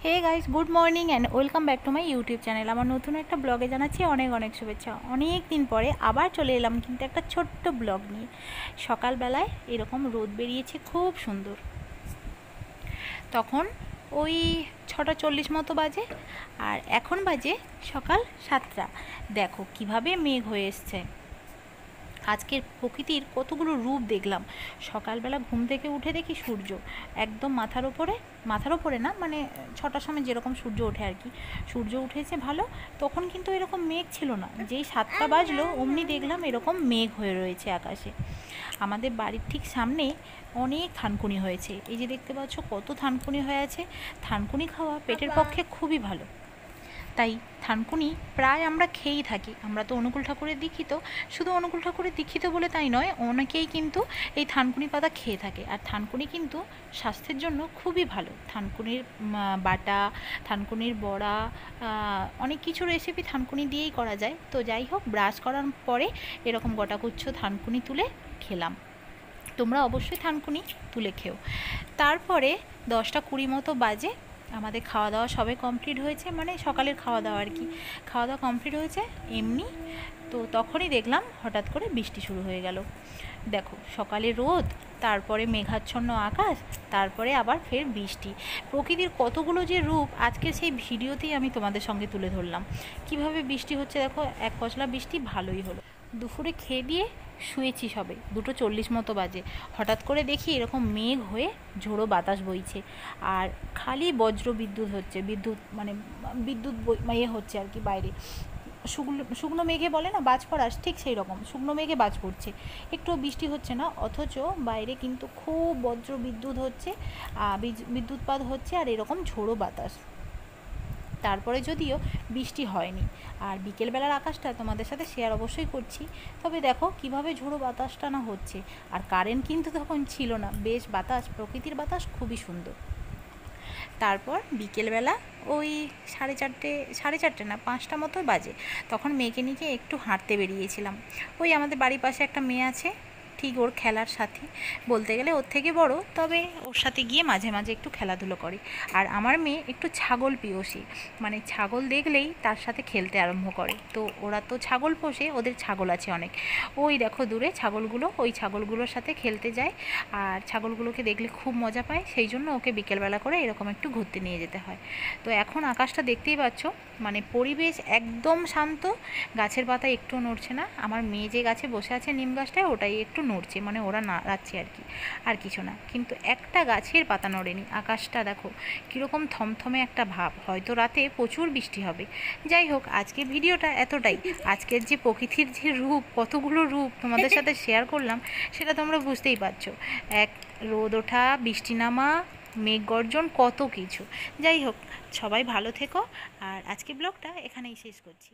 Hey guys, good morning and welcome back to my YouTube channel. আমার নতুন একটা ব্লগে জানাচ্ছি অনেক অনেক শুভেচ্ছা। অনেক দিন পরে আবার চলে এলাম কিন্তু একটা ছোট্ট ব্লগ নিয়ে। সকালবেলায় এরকম রোদ বেরিয়েছে, খুব সুন্দর। তখন ওই 6:40 মতো বাজে, আর এখন বাজে সকাল 7টা। দেখো কিভাবে মেঘ হয়ে এসছে। আজকের প্রকৃতির কতগুলো রূপ দেখলাম। সকালবেলা ঘুম থেকে উঠে দেখি সূর্য একদম মাথার ওপরে না, মানে 6টার সময় যেরকম সূর্য ওঠে আর কি, সূর্য উঠেছে ভালো। তখন কিন্তু এরকম মেঘ ছিল না, যেই 7টা বাজলো অমনি দেখলাম এরকম মেঘ হয়ে রয়েছে আকাশে। আমাদের বাড়ির ঠিক সামনে অনেক থানকুনি হয়েছে, এই যে দেখতে পাচ্ছ কত থানকুনি হয়ে আছে। থানকুনি খাওয়া পেটের পক্ষে খুবই ভালো, তাই থানকুনি প্রায় আমরা খেয়েই থাকি। আমরা তো অনুকূল ঠাকুরের দীক্ষিত, শুধু অনুকূল ঠাকুরের দীক্ষিত বলে তাই নয়, অনেকেই কিন্তু এই থানকুনি পাতা খেয়ে থাকে। আর থানকুনি কিন্তু স্বাস্থ্যের জন্য খুবই ভালো। থানকুনির বাটা, থানকুনির বড়া, অনেক কিছু রেসিপি থানকুনি দিয়েই করা যায়। তো যাই হোক, ব্রাশ করার পরে এরকম গোটাকুচ্ছ থানকুনি তুলে খেলাম। তোমরা অবশ্যই থানকুনি তুলে খেও। তারপরে 10টা 20 মতো বাজে, আমাদের খাওয়া দাওয়া সবে কমপ্লিট হয়েছে, মানে সকালের খাওয়া দাওয়া আর কি। খাওয়া দাওয়া কমপ্লিট হয়েছে এমনি, তো তখনই দেখলাম হঠাৎ করে বৃষ্টি শুরু হয়ে গেল। দেখো, সকালে রোদ, তারপরে মেঘাচ্ছন্ন আকাশ, তারপরে আবার ফের বৃষ্টি। প্রকৃতির কতগুলো যে রূপ আজকে সেই ভিডিওতেই আমি তোমাদের সঙ্গে তুলে ধরলাম। কিভাবে বৃষ্টি হচ্ছে দেখো, এক পশলা বৃষ্টি ভালোই হলো। দুপুরে খেয়ে দিয়ে শুয়েছি সবে, 2:40 মতো বাজে। হঠাৎ করে দেখি এরকম মেঘ হয়ে ঝোড়ো বাতাস বইছে, আর খালি বজ্র বিদ্যুৎ হচ্ছে, বিদ্যুৎ হচ্ছে আর কি বাইরে। শুকনো শুকনো মেঘে বলে না বাজ পড়া, ঠিক সেই রকম শুকনো মেঘে বাজ পড়ছে। একটু বৃষ্টি হচ্ছে না, অথচ বাইরে কিন্তু খুব বজ্র বিদ্যুৎ হচ্ছে, বিদ্যুৎপাত হচ্ছে, আর এরকম ঝোড়ো বাতাস। তারপরে যদিও বৃষ্টি হয়নি। আর বিকেলবেলার আকাশটা তোমাদের সাথে শেয়ার অবশ্যই করছি। তবে দেখো কিভাবে ঝোড়ো বাতাসটা না হচ্ছে, আর কারেন্ট কিন্তু তখন ছিল না। বেশ বাতাস, প্রকৃতির বাতাস খুবই সুন্দর। তারপর বিকেলবেলা ওই 4:30 না 5টা মতো বাজে, তখন মেয়েকে নিয়ে একটু হাঁটতে বেরিয়েছিলাম। ওই আমাদের বাড়ির পাশে একটা মেয়ে আছে, ঠিক ওর খেলার সাথী বলতে গেলে, ওর থেকে বড়, তবে ওর সাথে গিয়ে মাঝে মাঝে একটু খেলাধুলো করে। আর আমার মেয়ে একটু ছাগল প্রিয়সী, মানে ছাগল দেখলেই তার সাথে খেলতে আরম্ভ করে। তো ওরা তো ছাগল পোষে, ওদের ছাগল আছে অনেক। ওই দেখো দূরে ছাগলগুলো, ওই ছাগলগুলোর সাথে খেলতে যায়, আর ছাগলগুলোকে দেখলে খুব মজা পায়। সেই জন্য ওকে বিকেলবেলা করে এরকম একটু ঘুরতে নিয়ে যেতে হয়। তো এখন আকাশটা দেখতেই পাচ্ছ, মানে পরিবেশ একদম শান্ত, গাছের পাতা একটু নড়ছে না। আমার মেয়ে যে গাছে বসে আছে নিম গাছটায়, ওটাই একটু নড়ছে, মানে ওরা নাড়াচ্ছে আর কি, আর কিছু না। কিন্তু একটা গাছের পাতা নড়েনি। আকাশটা দেখো কীরকম থমথমে একটা ভাব, হয়তো রাতে প্রচুর বৃষ্টি হবে। যাই হোক, আজকের ভিডিওটা এতটাই। আজকের যে প্রকৃতির যে রূপ, কতগুলো রূপ তোমাদের সাথে শেয়ার করলাম, সেটা তোমরা বুঝতেই পারছো। এক রোদ ওঠা, বৃষ্টি নামা, মেঘ গর্জন, কত কিছু। যাই হোক, সবাই ভালো থেকো, আর আজকে ব্লগটা এখানেই শেষ করছি।